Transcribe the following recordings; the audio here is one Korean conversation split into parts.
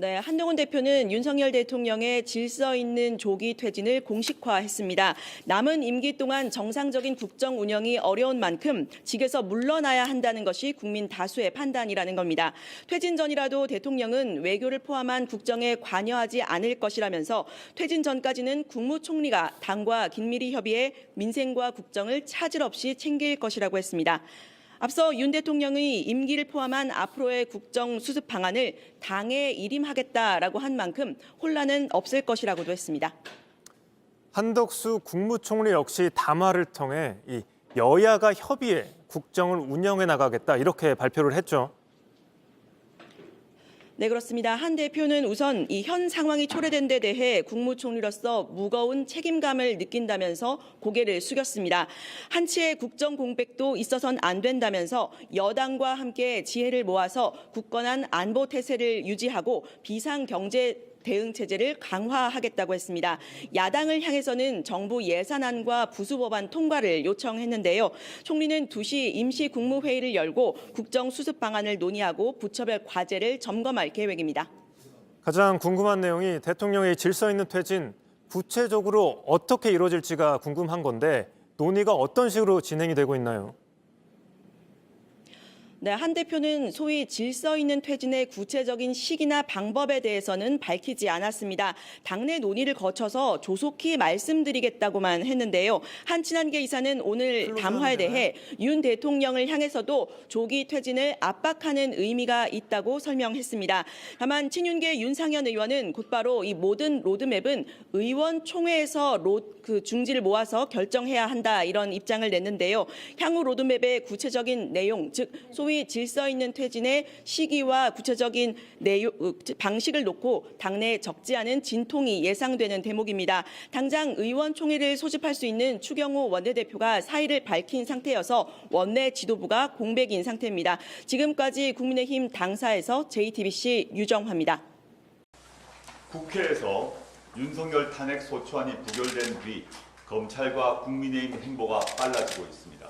네, 한동훈 대표는 윤석열 대통령의 질서 있는 조기 퇴진을 공식화했습니다. 남은 임기 동안 정상적인 국정 운영이 어려운 만큼 직에서 물러나야 한다는 것이 국민 다수의 판단이라는 겁니다. 퇴진 전이라도 대통령은 외교를 포함한 국정에 관여하지 않을 것이라면서 퇴진 전까지는 국무총리가 당과 긴밀히 협의해 민생과 국정을 차질 없이 챙길 것이라고 했습니다. 앞서 윤 대통령의 임기를 포함한 앞으로의 국정 수습 방안을 당에 일임하겠다라고 한 만큼 혼란은 없을 것이라고도 했습니다. 한덕수 국무총리 역시 담화를 통해 이 여야가 협의해 국정을 운영해 나가겠다 이렇게 발표를 했죠. 네, 그렇습니다. 한 대표는 우선 이 현 상황이 초래된 데 대해 국무총리로서 무거운 책임감을 느낀다면서 고개를 숙였습니다. 한치의 국정 공백도 있어선 안 된다면서 여당과 함께 지혜를 모아서 굳건한 안보 태세를 유지하고 비상경제 대응 체제를 강화하겠다고 했습니다. 야당을 향해서는 정부 예산안과 부수법안 통과를 요청했는데요. 총리는 2시 임시국무회의를 열고 국정수습 방안을 논의하고 부처별 과제를 점검할 계획입니다. 가장 궁금한 내용이 대통령의 질서 있는 퇴진, 구체적으로 어떻게 이루어질지가 궁금한 건데 논의가 어떤 식으로 진행이 되고 있나요? 네, 한 대표는 소위 질서 있는 퇴진의 구체적인 시기나 방법에 대해서는 밝히지 않았습니다. 당내 논의를 거쳐서 조속히 말씀드리겠다고만 했는데요. 한 친한계 이사는 오늘 담화에 대해 윤 대통령을 향해서도 조기 퇴진을 압박하는 의미가 있다고 설명했습니다. 다만 친윤계 윤상현 의원은 곧바로 이 모든 로드맵은 의원총회에서 중지를 모아서 결정해야 한다 이런 입장을 냈는데요. 향후 로드맵의 구체적인 내용, 즉 소위 질서 있는 퇴진의 시기와 구체적인 방식을 놓고 당내에 적지 않은 진통이 예상되는 대목입니다. 당장 의원총회를 소집할 수 있는 추경호 원내대표가 사의를 밝힌 상태여서 원내 지도부가 공백인 상태입니다. 지금까지 국민의힘 당사에서 JTBC 유정화입니다. 국회에서 윤석열 탄핵 소추안이 부결된 뒤 검찰과 국민의힘 행보가 빨라지고 있습니다.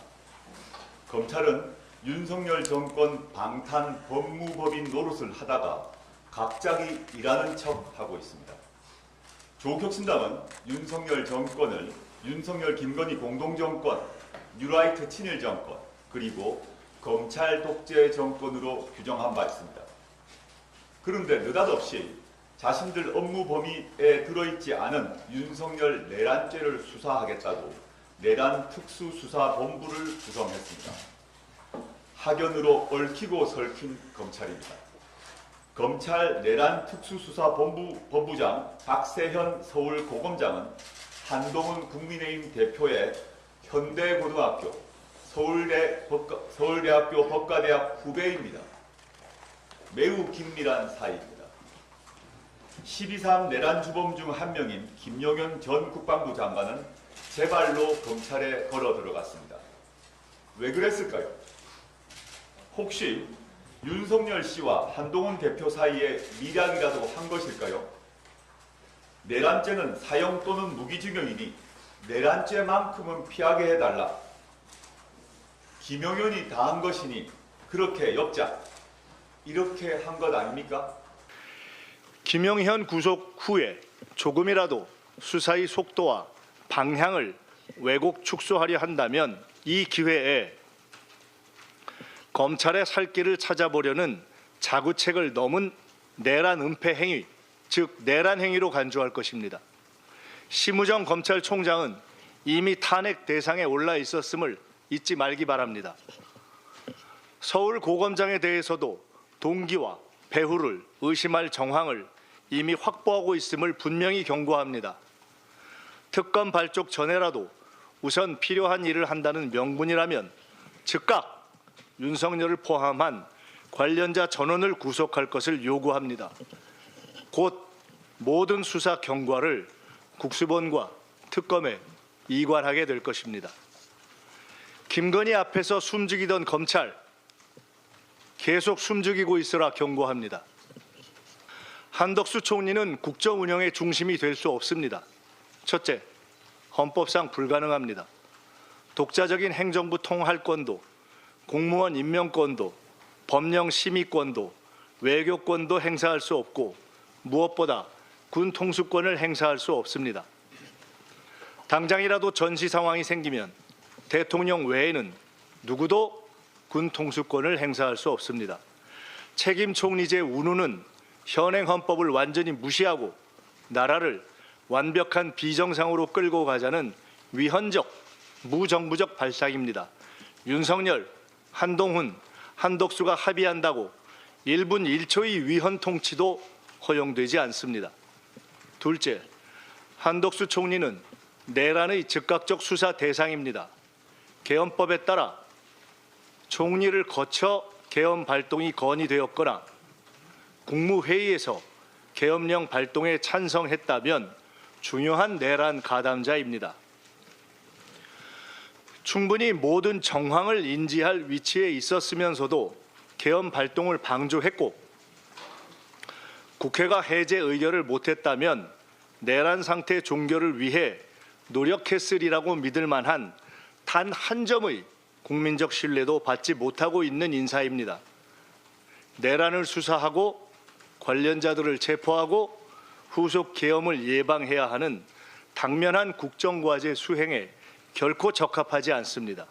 검찰은 윤석열 정권 방탄 법무법인 노릇을 하다가 갑자기 일하는 척하고 있습니다. 조국혁신당은 윤석열 정권을 윤석열 김건희 공동정권, 뉴라이트 친일 정권, 그리고 검찰 독재 정권으로 규정한 바 있습니다. 그런데 느닷없이 자신들 업무 범위에 들어있지 않은 윤석열 내란죄를 수사하겠다고 내란 특수수사본부를 구성했습니다. 학연으로 얽히고 설킨 검찰입니다. 검찰 내란 특수수사본부 본부장 박세현 서울고검장은 한동훈 국민의힘 대표의 현대고등학교, 서울대학교 법과대학 후배입니다. 매우 긴밀한 사이입니다. 12.3 내란 주범 중 한 명인 김용현 전 국방부 장관은 제발로 검찰에 걸어 들어갔습니다. 왜 그랬을까요? 혹시 윤석열 씨와 한동훈 대표 사이에 밀약이라도 한 것일까요? 내란죄는 사형 또는 무기징역이니 내란죄만큼은 피하게 해달라. 김용현이 다 한 것이니 그렇게 엮자. 이렇게 한 것 아닙니까? 김용현 구속 후에 조금이라도 수사의 속도와 방향을 왜곡 축소하려 한다면 이 기회에 검찰의 살 길을 찾아보려는 자구책을 넘은 내란 은폐 행위, 즉 내란 행위로 간주할 것입니다. 심우정 검찰총장은 이미 탄핵 대상에 올라 있었음을 잊지 말기 바랍니다. 서울 고검장에 대해서도 동기와 배후를 의심할 정황을 이미 확보하고 있음을 분명히 경고합니다. 특검 발족 전에라도 우선 필요한 일을 한다는 명분이라면 즉각 윤석열을 포함한 관련자 전원을 구속할 것을 요구합니다. 곧 모든 수사 경과를 국수본과 특검에 이관하게 될 것입니다. 김건희 앞에서 숨죽이던 검찰, 계속 숨죽이고 있으라 경고합니다. 한덕수 총리는 국정 운영의 중심이 될 수 없습니다. 첫째, 헌법상 불가능합니다. 독자적인 행정부 통할권도, 공무원 임명권도, 법령 심의권도, 외교권도 행사할 수 없고 무엇보다 군 통수권을 행사할 수 없습니다. 당장이라도 전시 상황이 생기면 대통령 외에는 누구도 군 통수권을 행사할 수 없습니다. 책임 총리제 운운은 현행 헌법을 완전히 무시하고 나라를 완벽한 비정상으로 끌고 가자는 위헌적, 무정부적 발상입니다. 윤석열, 한동훈, 한덕수가 합의한다고 1분 1초의 위헌 통치도 허용되지 않습니다. 둘째, 한덕수 총리는 내란의 즉각적 수사 대상입니다. 개헌법에 따라 총리를 거쳐 개헌 발동이 건의되었거나 국무회의에서 계엄령 발동에 찬성했다면 중요한 내란 가담자입니다. 충분히 모든 정황을 인지할 위치에 있었으면서도 계엄 발동을 방조했고 국회가 해제 의결을 못했다면 내란 상태 종결을 위해 노력했으리라고 믿을 만한 단 한 점의 국민적 신뢰도 받지 못하고 있는 인사입니다. 내란을 수사하고 관련자들을 체포하고 후속 계엄을 예방해야 하는 당면한 국정과제 수행에 결코 적합하지 않습니다.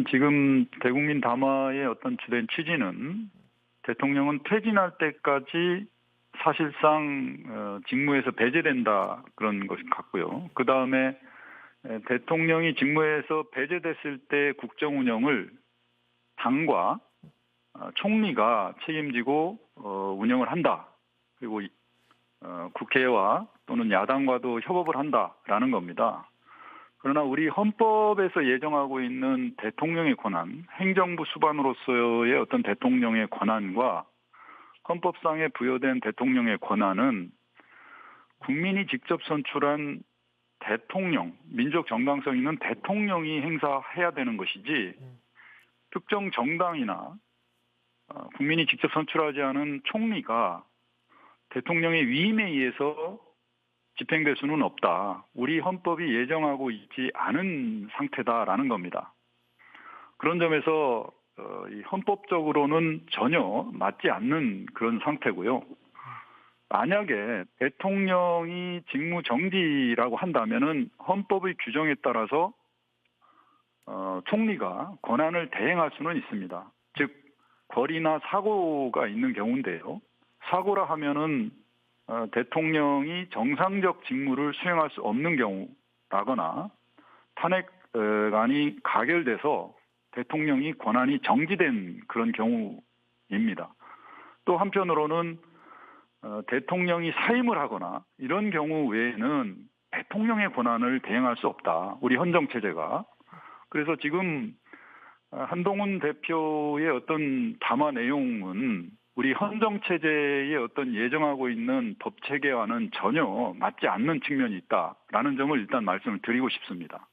지금 대국민 담화의 어떤 주된 취지는 대통령은 퇴진할 때까지 사실상 직무에서 배제된다 그런 것이 같고요. 그 다음에 대통령이 직무에서 배제됐을 때 국정 운영을 당과 총리가 책임지고 운영을 한다. 그리고 국회와 또는 야당과도 협업을 한다라는 겁니다. 그러나 우리 헌법에서 예정하고 있는 대통령의 권한, 행정부 수반으로서의 어떤 대통령의 권한과 헌법상에 부여된 대통령의 권한은 국민이 직접 선출한 대통령, 민족 정당성 있는 대통령이 행사해야 되는 것이지 특정 정당이나 국민이 직접 선출하지 않은 총리가 대통령의 위임에 의해서 집행될 수는 없다. 우리 헌법이 예정하고 있지 않은 상태다라는 겁니다. 그런 점에서 이 헌법적으로는 전혀 맞지 않는 그런 상태고요. 만약에 대통령이 직무 정지라고 한다면은 헌법의 규정에 따라서 총리가 권한을 대행할 수는 있습니다. 즉 거리나 사고가 있는 경우인데요. 사고라 하면은 대통령이 정상적 직무를 수행할 수 없는 경우라거나 탄핵안이 가결돼서 대통령이 권한이 정지된 그런 경우입니다. 또 한편으로는 대통령이 사임을 하거나 이런 경우 외에는 대통령의 권한을 대행할 수 없다. 우리 헌정체제가. 그래서 지금 한동훈 대표의 어떤 담화 내용은 우리 헌정체제의 어떤 예정하고 있는 법체계와는 전혀 맞지 않는 측면이 있다라는 점을 일단 말씀을 드리고 싶습니다.